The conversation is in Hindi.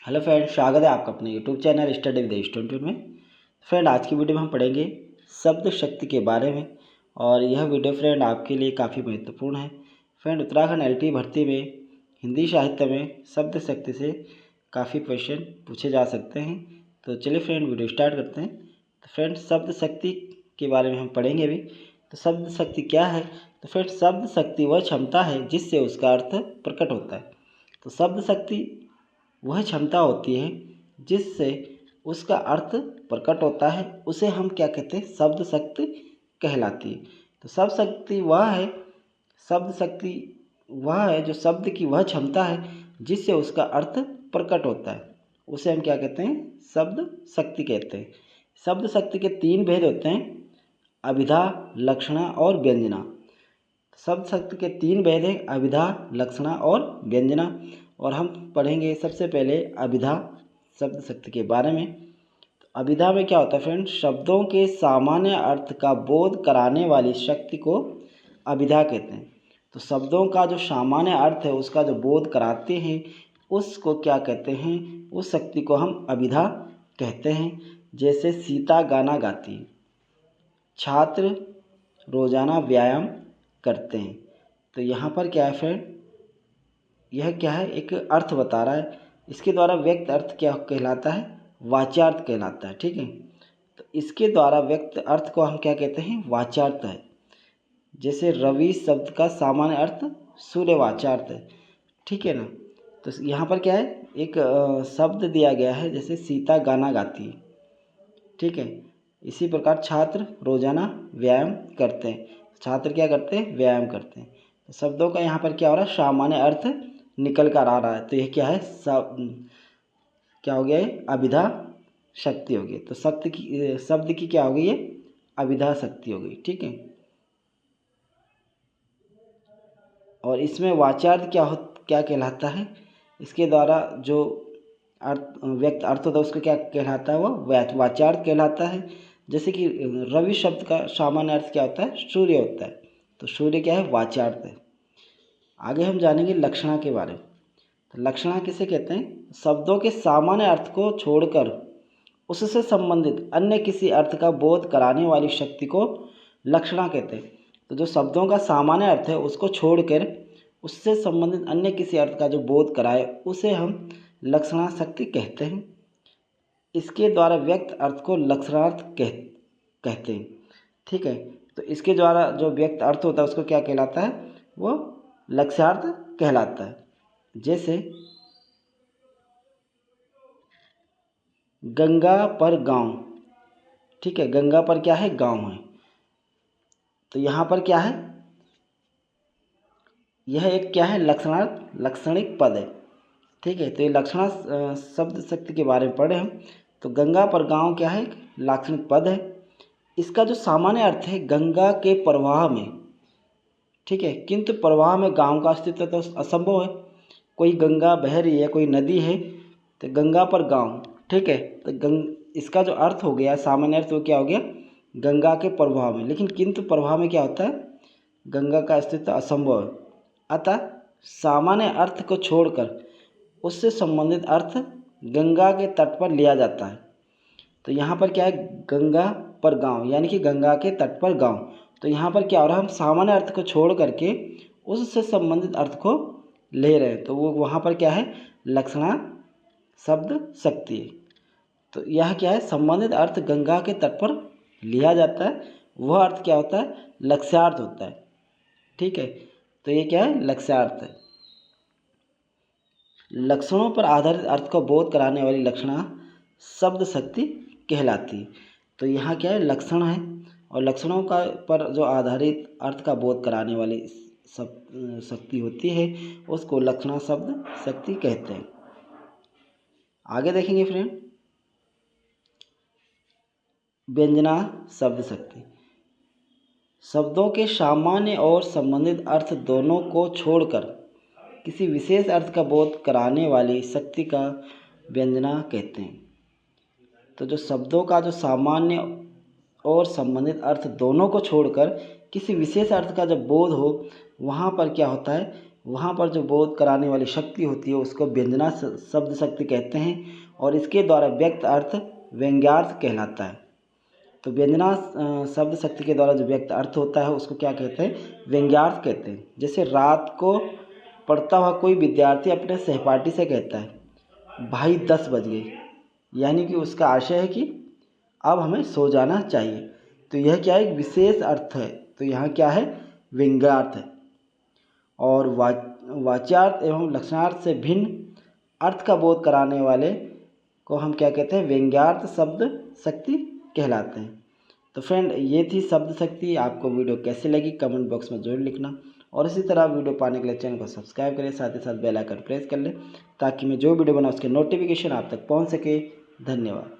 हेलो फ्रेंड, स्वागत है आपका अपने YouTube channel study with student में। फ्रेंड, आज की वीडियो में हम पढ़ेंगे शब्द शक्ति के बारे में और यह वीडियो फ्रेंड आपके लिए काफ़ी महत्वपूर्ण है। फ्रेंड, उत्तराखंड एलटी भर्ती में हिंदी साहित्य में शब्द शक्ति से काफ़ी क्वेश्चन पूछे जा सकते हैं। तो चलिए फ्रेंड, वीडियो स्टार्ट करते हैं। तो फ्रेंड, शब्द शक्ति के बारे में हम पढ़ेंगे अभी। तो शब्द शक्ति क्या है? तो फ्रेंड, शब्द शक्ति वह क्षमता है जिससे उसका अर्थ प्रकट होता है। तो शब्द शक्ति वह क्षमता होती है जिससे उसका अर्थ प्रकट होता है, उसे हम क्या कहते हैं? शब्द शक्ति कहलाती है। तो शब्द शक्ति वह है जो शब्द की वह क्षमता है जिससे उसका अर्थ प्रकट होता है, उसे हम क्या कहते हैं? शब्द शक्ति कहते हैं। शब्द शक्ति के 3 भेद होते हैं: अभिधा, लक्षणा और व्यंजना। शब्द शक्ति के 3 भेद हैं: अभिधा, लक्षणा और व्यंजना। और हम पढ़ेंगे सबसे पहले अभिधा शब्द शक्ति के बारे में। तो अभिधा में क्या होता है फ्रेंड? शब्दों के सामान्य अर्थ का बोध कराने वाली शक्ति को अभिधा कहते हैं। तो शब्दों का जो सामान्य अर्थ है उसका जो बोध कराते हैं उसको क्या कहते हैं? उस शक्ति को हम अभिधा कहते हैं। जैसे सीता गाना गाती, छात्र रोजाना व्यायाम करते हैं। तो यहाँ पर क्या है फ्रेंड? यह क्या है? एक अर्थ बता रहा है। इसके द्वारा व्यक्त अर्थ क्या कहलाता है? वाच्यार्थ कहलाता है। ठीक है, तो इसके द्वारा व्यक्त अर्थ को हम क्या कहते हैं? वाच्यार्थ है। जैसे रवि शब्द का सामान्य अर्थ सूर्य वाच्यार्थ है। ठीक है ना? तो यहाँ पर क्या है? एक शब्द दिया गया है, जैसे सीता गाना गाती है। ठीक है, इसी प्रकार छात्र रोजाना व्यायाम करते हैं। छात्र क्या करते हैं? व्यायाम करते हैं। तो शब्दों का यहाँ पर क्या हो रहा है? सामान्य अर्थ निकल कर आ रहा है। तो यह क्या है? क्या हो गया? ये अभिधा शक्ति हो गई। तो शब्द की क्या हो गई? ये अभिधा शक्ति हो गई। ठीक है, और इसमें वाच्यार्थ क्या कहलाता है? इसके द्वारा जो व्यक्त अर्थ होता है उसको क्या कहलाता है? वो वाच्यार्थ कहलाता है। जैसे कि रवि शब्द का सामान्य अर्थ क्या होता है? सूर्य होता है। तो सूर्य क्या है? वाच्यार्थ है। आगे हम जानेंगे लक्षणा के बारे में। तो लक्षणा किसे कहते हैं? शब्दों के सामान्य अर्थ को छोड़कर उससे संबंधित अन्य किसी अर्थ का बोध कराने वाली शक्ति को लक्षणा कहते हैं। तो जो शब्दों का सामान्य अर्थ है उसको छोड़कर उससे संबंधित अन्य किसी अर्थ का जो बोध कराए उसे हम लक्षणा शक्ति कहते हैं। इसके द्वारा व्यक्त अर्थ को लक्षणार्थ कहते हैं। ठीक है, तो इसके द्वारा जो व्यक्त अर्थ होता है उसको क्या कहलाता है? वो लक्ष्यार्थ कहलाता है। जैसे गंगा पर गांव। ठीक है, गंगा पर क्या है? गांव है। तो यहाँ पर क्या है? यह एक क्या है? लक्षणार्थ लक्षणिक पद है। ठीक है, तो ये लक्षणा शब्द शक्ति के बारे में पढ़े हम। तो गंगा पर गांव क्या है? लाक्षणिक पद है। इसका जो सामान्य अर्थ है गंगा के प्रवाह में। ठीक है, किंतु प्रवाह में गांव का अस्तित्व तो असंभव है। कोई गंगा बह रही है, कोई नदी है, तो गंगा पर गांव। ठीक है, तो इसका जो अर्थ हो गया, सामान्य अर्थ, वो क्या हो गया? गंगा के प्रवाह में। लेकिन किंतु प्रवाह में क्या होता है? गंगा का अस्तित्व असंभव है। अतः सामान्य अर्थ को छोड़कर उससे संबंधित अर्थ गंगा के तट पर लिया जाता है। तो यहाँ पर क्या है? गंगा पर गांव, यानी कि गंगा के तट पर गांव। तो यहाँ पर क्या हो रहा है? हम सामान्य अर्थ को छोड़ करके उससे संबंधित अर्थ को ले रहे हैं। तो वो वहाँ पर क्या है? लक्षणा शब्द शक्ति है। तो यह क्या है? संबंधित अर्थ गंगा के तट पर लिया जाता है, वह अर्थ क्या होता है? लक्ष्यार्थ होता है। ठीक है, तो ये क्या है? लक्ष्यार्थ है। लक्षणों पर आधारित अर्थ को बोध कराने वाली लक्षणा शब्द शक्ति कहलाती है। तो यहाँ क्या है? लक्षण है, और लक्षणों का पर जो आधारित अर्थ का बोध कराने वाली शक्ति होती है उसको लक्षणा शब्द शक्ति कहते हैं। आगे देखेंगे फ्रेंड, व्यंजना शब्द शक्ति। शब्दों के सामान्य और संबंधित अर्थ दोनों को छोड़कर किसी विशेष अर्थ का बोध कराने वाली शक्ति का व्यंजना कहते हैं। तो जो शब्दों का जो सामान्य और संबंधित अर्थ दोनों को छोड़कर किसी विशेष अर्थ का जब बोध हो, वहाँ पर क्या होता है? वहाँ पर जो बोध कराने वाली शक्ति होती है उसको व्यंजना शब्द शक्ति कहते हैं और इसके द्वारा व्यक्त अर्थ व्यंग्यार्थ कहलाता है। तो व्यंजना शब्द शक्ति के द्वारा जो व्यक्त अर्थ होता है उसको क्या कहते हैं, व्यंग्यार्थ कहते हैं। जैसे रात को पढ़ता हुआ कोई विद्यार्थी अपने सहपाठी से कहता है भाई 10 बज गए, यानी कि उसका आशय है कि अब हमें सो जाना चाहिए। तो यह क्या है, एक विशेष अर्थ है। तो यहाँ क्या है, व्यंग्यार्थ है। और वाच्यार्थ एवं लक्षणार्थ से भिन्न अर्थ का बोध कराने वाले को हम क्या कहते हैं, व्यंग्यार्थ शब्द शक्ति कहलाते हैं। तो फ्रेंड, ये थी शब्द शक्ति। आपको वीडियो कैसी लगी कमेंट बॉक्स में जरूर लिखना और इसी तरह वीडियो पाने के लिए चैनल को सब्सक्राइब करें, साथ ही साथ बेल आइकन प्रेस कर लें ताकि मैं जो वीडियो बनाऊँ उसके नोटिफिकेशन आप तक पहुँच सके। धन्यवाद।